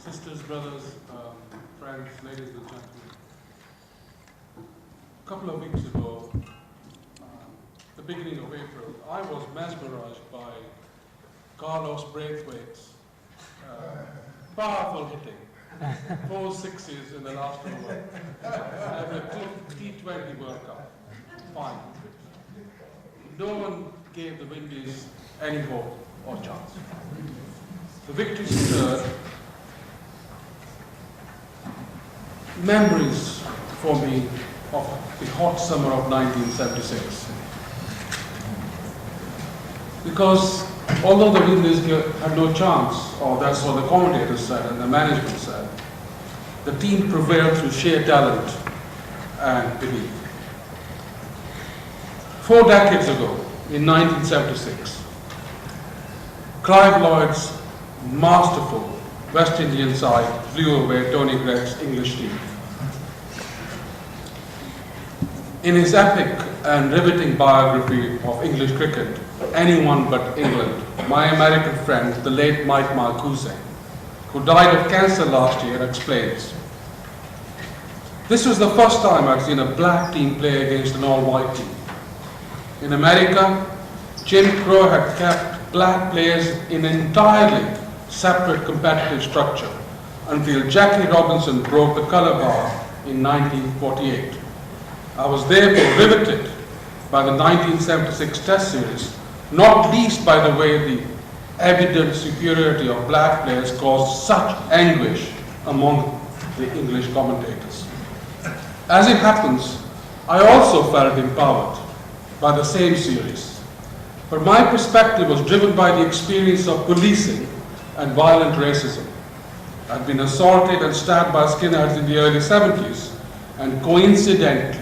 sisters, brothers, friends, ladies and gentlemen. A couple of weeks ago, the beginning of April, I was mesmerized by Carlos Braithwaite's powerful hitting. 4 sixes in the last over at the T20 World Cup final. No one gave the Windies any hope or chance. The victory stirred memories for me of the hot summer of 1976. Because although the Windies had no chance, or that's what the commentators said and the management said, the team prevailed through sheer talent and belief. 4 decades ago, in 1976, Clive Lloyd's masterful West Indian side flew away Tony Gregg's English team. In his epic and riveting biography of English cricket, Anyone But England, my American friend, the late Mike Marcuse, who died of cancer last year, explains, "This was the first time I'd seen a black team play against an all-white team. In America, Jim Crow had kept black players in an entirely separate competitive structure until Jackie Robinson broke the colour bar in 1948. I was therefore riveted by the 1976 Test series, not least by the way the evident superiority of black players caused such anguish among the English commentators. As it happens, I also felt empowered by the same series, but my perspective was driven by the experience of policing and violent racism. I'd been assaulted and stabbed by skinheads in the early 70s, and coincidentally,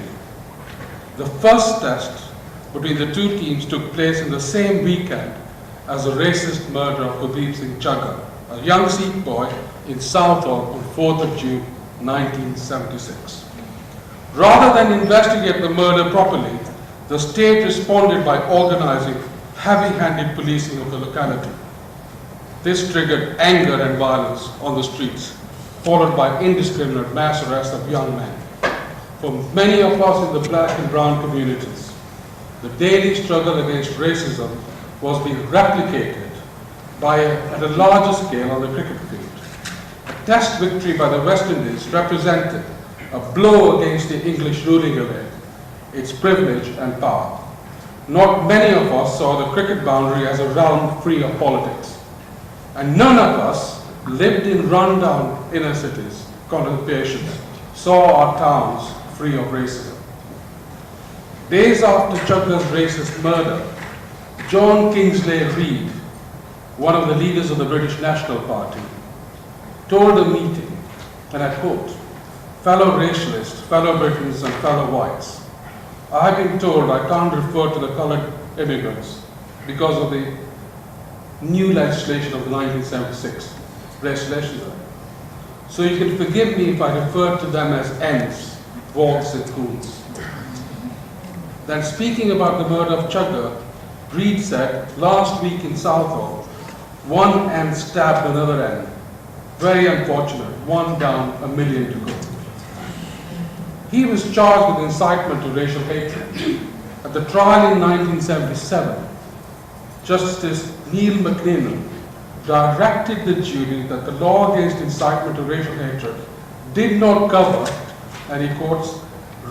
the first test between the two teams took place in the same weekend as the racist murder of Gurdeep Singh Chagga, a young Sikh boy in Southall on 4th of June 1976. Rather than investigate the murder properly, the state responded by organizing heavy-handed policing of the locality. This triggered anger and violence on the streets, followed by indiscriminate mass arrests of young men. For many of us in the black and brown communities, the daily struggle against racism was being replicated at a larger scale on the cricket field. A test victory by the West Indies represented a blow against the English ruling elite, its privilege and power. Not many of us saw the cricket boundary as a realm free of politics. And none of us lived in rundown inner cities, contemplations, saw our towns free of racism. Days after Chagga's racist murder, John Kingsley Reid, one of the leaders of the British National Party, told a meeting, and I quote, "Fellow racialists, fellow Britons and fellow whites, I have been told I can't refer to the colored immigrants because of the new legislation of the 1976 Race Relations Act. So you can forgive me if I refer to them as Ents, Wogs and Coons." Then speaking about the murder of Chagga, Reid said, "Last week in Southall, one Ent stabbed another Ent. Very unfortunate, one down, 1,000,000 to go." He was charged with incitement to racial hatred. At the trial in 1977, Justice Neil McNeil directed the jury that the law against incitement to racial hatred did not cover, and he quotes,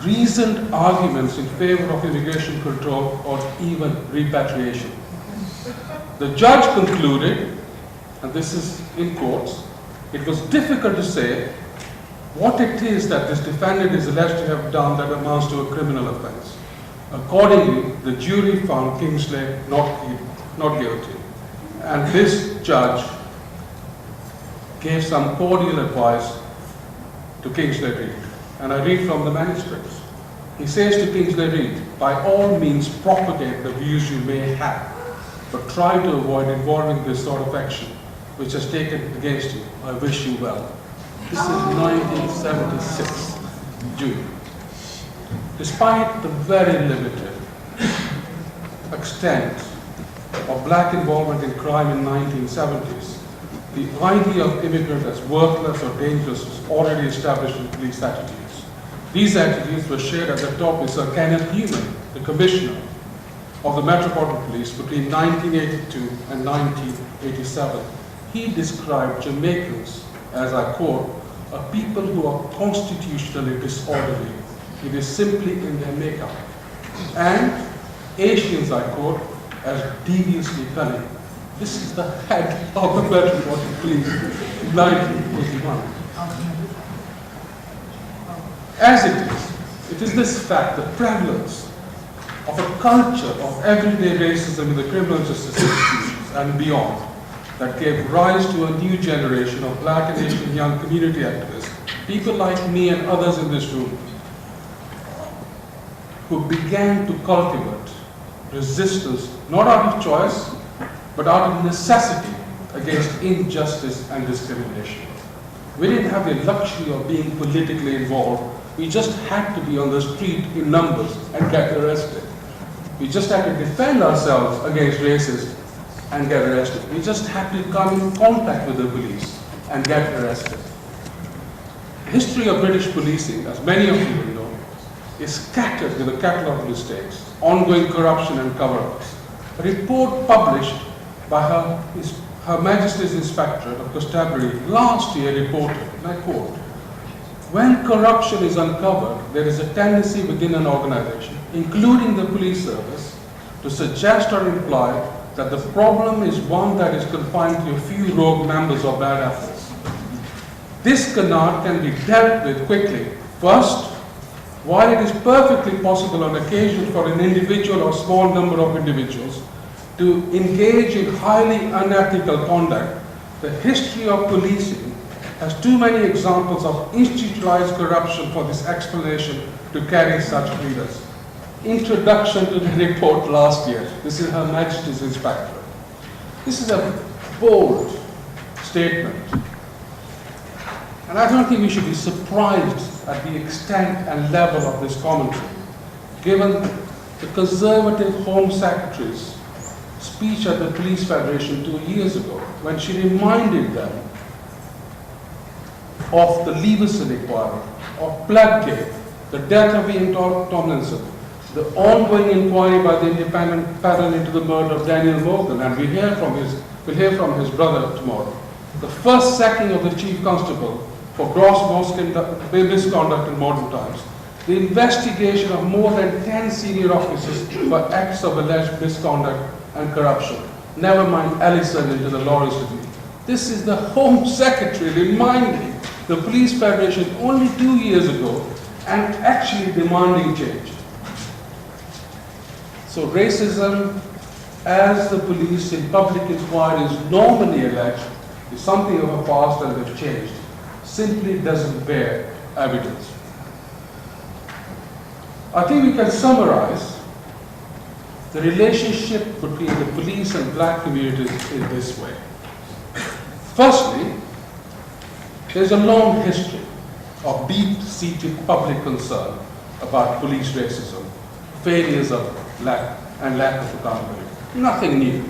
"reasoned arguments in favor of immigration control or even repatriation." The judge concluded, and this is in quotes, "it was difficult to say what it is that this defendant is alleged to have done that amounts to a criminal offense." Accordingly, the jury found Kingsley not guilty. And this judge gave some cordial advice to Kingsley Reid. And I read from the manuscripts. He says to Kingsley Reid, "By all means propagate the views you may have, but try to avoid involving this sort of action which has taken against you. I wish you well." This is 1976, June. Despite the very limited extent of black involvement in crime in 1970s, the idea of immigrant as worthless or dangerous was already established in police attitudes. These attitudes were shared at the top with Sir Kenneth Newman, the Commissioner of the Metropolitan Police between 1982 and 1987. He described Jamaicans as, I quote, a people who are constitutionally disorderly. It is simply in their makeup. And Asians, I quote, as deviously cunning. This is the head of the Metropolitan Police in 1981. As it is this fact, the prevalence of a culture of everyday racism in the criminal justice institutions and beyond that gave rise to a new generation of Black and Asian young community activists, people like me and others in this room, who began to cultivate resistance not out of choice, but out of necessity against injustice and discrimination. We didn't have the luxury of being politically involved. We just had to be on the street in numbers and get arrested. We just had to defend ourselves against racists and get arrested. We just had to come in contact with the police and get arrested. The history of British policing, as many of you will know, is scattered with a catalogue of mistakes, ongoing corruption and cover-ups. A report published by Her Majesty's Inspectorate of Constabulary last year reported, and I quote, "When corruption is uncovered, there is a tendency within an organization, including the police service, to suggest or imply that the problem is one that is confined to a few rogue members or bad apples. This canard can be dealt with quickly. First, while it is perfectly possible on occasion for an individual or small number of individuals to engage in highly unethical conduct, the history of policing has too many examples of institutionalized corruption for this explanation to carry such readers." Introduction to the report last year. This is Her Majesty's Inspectorate. This is a bold statement. And I don't think we should be surprised at the extent and level of this commentary, given the Conservative Home Secretary's speech at the Police Federation 2 years ago, when she reminded them of the Leveson inquiry, of Bloodgate, the death of Ian Tomlinson, the ongoing inquiry by the independent panel into the murder of Daniel Morgan, and we'll hear from his brother tomorrow. The first sacking of the Chief Constable for gross misconduct in modern times. The investigation of more than 10 senior officers for acts of alleged misconduct and corruption. Never mind Ellison into the Lawrence Review. This is the Home Secretary reminding the Police Federation only 2 years ago and actually demanding change. So racism, as the police in public inquiries normally allege, is something of a past and they've changed. Simply doesn't bear evidence. I think we can summarize the relationship between the police and Black communities in this way. Firstly, there's a long history of deep-seated public concern about police racism, failures of lack of accountability. Nothing new.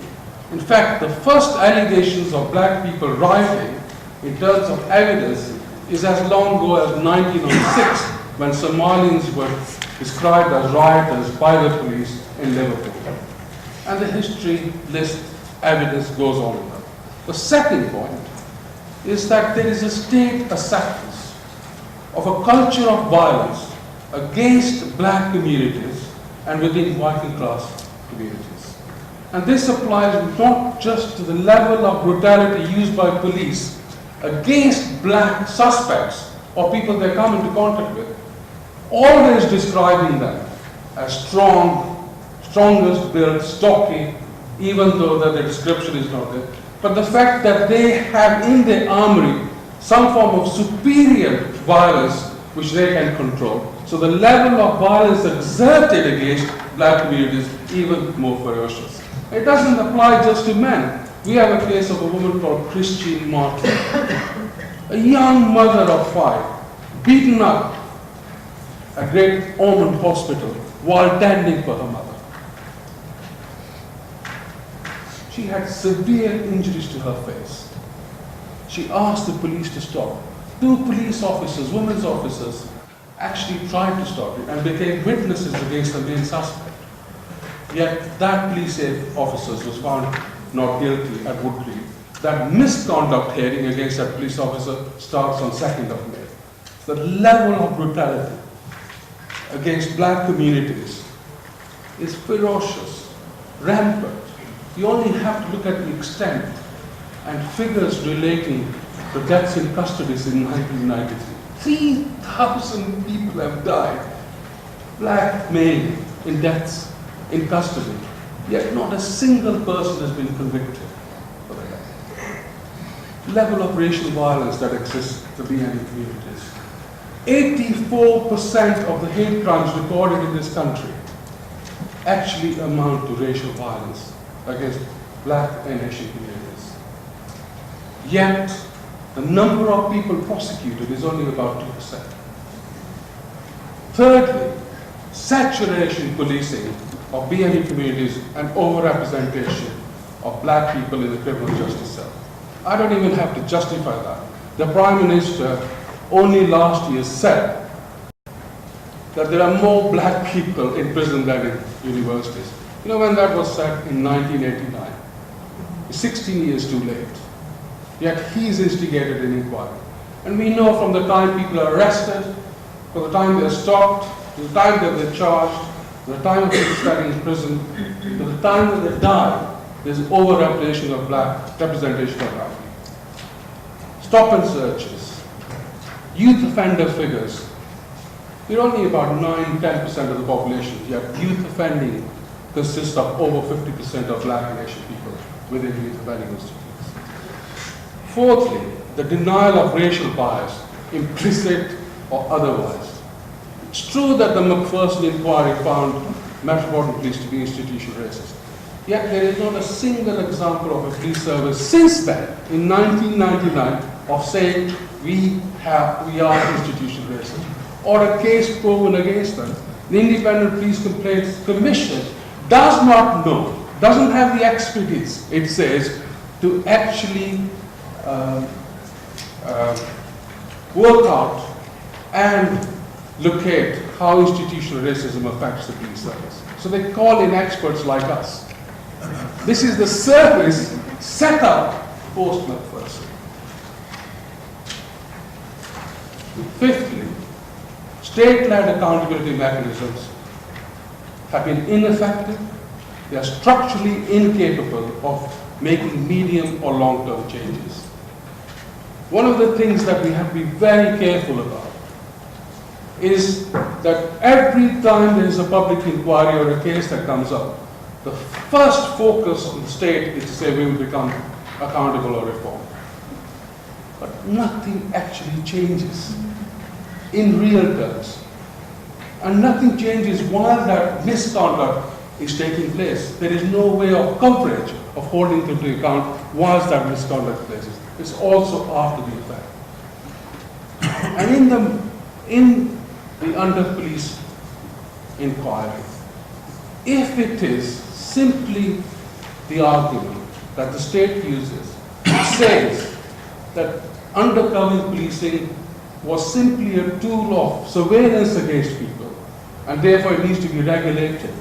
In fact, the first allegations of Black people rioting in terms of evidence is as long ago as 1906, when Somalians were described as rioters by the police in Liverpool. And the history list evidence goes on and on. The second point is that there is a state acceptance of a culture of violence against Black communities and within working class communities. And this applies not just to the level of brutality used by police against Black suspects or people they come into contact with, always describing them as strongest built, stocky, even though that the description is not there. But the fact that they have in their armory some form of superior violence which they can control. So the level of violence exerted against Black communities is even more ferocious. It doesn't apply just to men. We have a case of a woman called Christine Martin, a young mother of 5, beaten up at Great Ormond Hospital while tending for her mother. She had severe injuries to her face. She asked the police to stop. 2 police officers, women's officers, actually tried to stop it and became witnesses against the main suspect. Yet that police officer was found not guilty at Woodgreen. That misconduct hearing against that police officer starts on 2nd of May. The level of brutality against black communities is ferocious, rampant. You only have to look at the extent and figures relating to deaths in custody in 1993. 3,000 people have died, black male, in deaths in custody, yet not a single person has been convicted for the death. Level of racial violence that exists in the BNE communities. 84% of the hate crimes recorded in this country actually amount to racial violence against black and Asian communities. Yet, the number of people prosecuted is only about 2%. Thirdly, saturation policing of BNE communities and overrepresentation of black people in the criminal justice cell. I don't even have to justify that. The Prime Minister only last year said that there are more black people in prison than in universities. You know when that was said? In 1989. 16 years too late. Yet he's instigated an inquiry. And we know from the time people are arrested, from the time they're stopped, to the time that they're charged, to the time of people studying in prison, to the time that they die, there's overrepresentation of black people. Stop and searches, youth offender figures. We're only about 9–10% of the population, yet youth offending consists of over 50% of black and Asian people within youth offending institutions. Fourthly, the denial of racial bias, implicit or otherwise. It's true that the McPherson inquiry found Metropolitan Police to be institutional racist. Yet there is not a single example of a police service since then, in 1999, of saying we are institutional racist, or a case proven against them. The Independent Police Complaints Commission does not know, doesn't have the expertise, it says, to actually work out and locate how institutional racism affects the police service. So they call in experts like us. This is the service set up post-McPherson. Fifthly, state-led accountability mechanisms have been ineffective. They are structurally incapable of making medium or long-term changes. One of the things that we have to be very careful about is that every time there is a public inquiry or a case that comes up, the first focus of the state is to say we will become accountable or reform. But nothing actually changes in real terms. And nothing changes while that misconduct is taking place. There is no way of coverage of holding them to account whilst that misconduct places. It's also after the effect. And in the under-police inquiry, if it is simply the argument that the state uses, it says that undercover policing was simply a tool of surveillance against people, and therefore it needs to be regulated,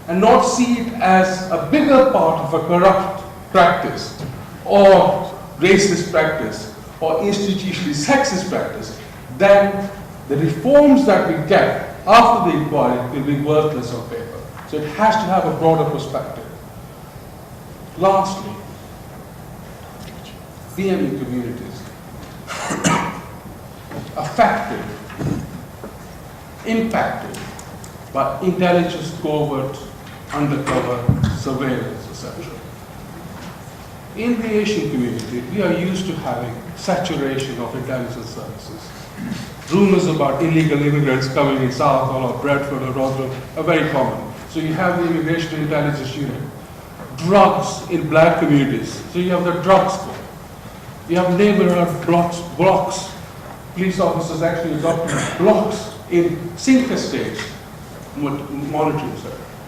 and not see it as a bigger part of a corrupt practice, or racist practice, or institutionally sexist practice, then the reforms that we get after the inquiry will be worthless on paper. So it has to have a broader perspective. Lastly, BNE communities affected, impacted by intelligence, covert, undercover, surveillance, etc. In the Asian community, we are used to having saturation of intelligence services. Rumors about illegal immigrants coming in Southall or Bradford or Rotherham are very common. So you have the Immigration Intelligence Unit. Drugs in black communities. So you have the drug squad. You have neighborhood blocks. Police officers actually adopt blocks in sync stage monitoring.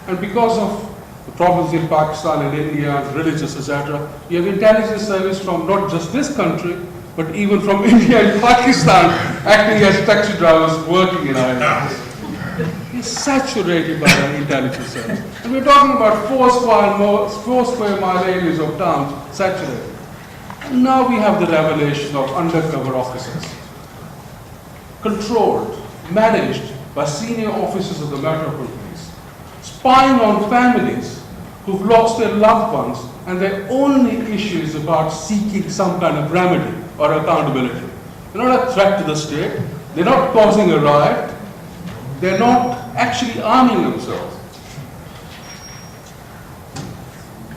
And because of the problems in Pakistan and India, religious, etc., you have intelligence service from not just this country, but even from India and Pakistan, acting as taxi drivers working in Ireland. It's saturated by the intelligence service. And we're talking about 4 square mile areas of towns saturated. And now we have the revelation of undercover officers, controlled, managed by senior officers of the Metropolitan Police, spying on families who've lost their loved ones, and their only issue is about seeking some kind of remedy or accountability. They're not a threat to the state, they're not causing a riot, they're not actually arming themselves.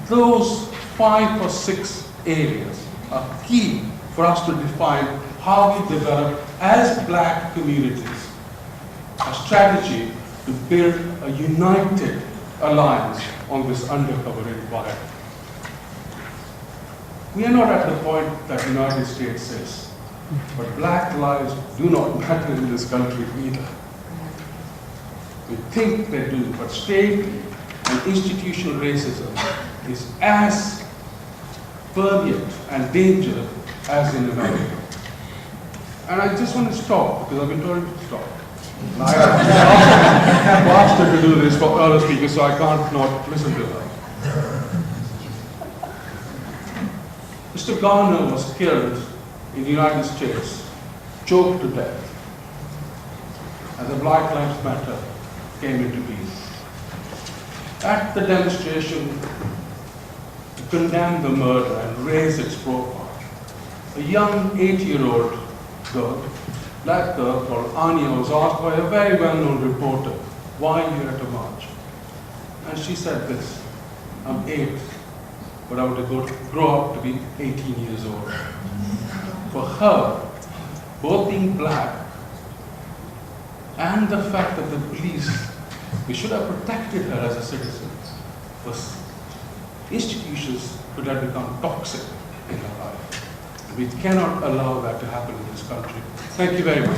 Those 5 or 6 areas are key for us to define how we develop as black communities a strategy to build a united alliance on this undercover environment. We are not at the point that the United States is, but black lives do not matter in this country either. We think they do, but state and institutional racism is as permeant and dangerous as in America. And I just want to stop, because I've been told to stop. And I have asked her to do this for other speakers, so I can't not listen to her. Mr. Garner was killed in the United States, choked to death, and the Black Lives Matter came into being. At the demonstration to condemn the murder and raise its profile, a young 8-year-old girl, black girl called Anya, was asked by a very well-known reporter, why are you at a march? And she said this, I'm 8, but I want to grow up to be 18 years old. For her, both being black and the fact that the police, we should have protected her as a citizen, was institutions could have become toxic in her life. We cannot allow that to happen in this country. Thank you very much.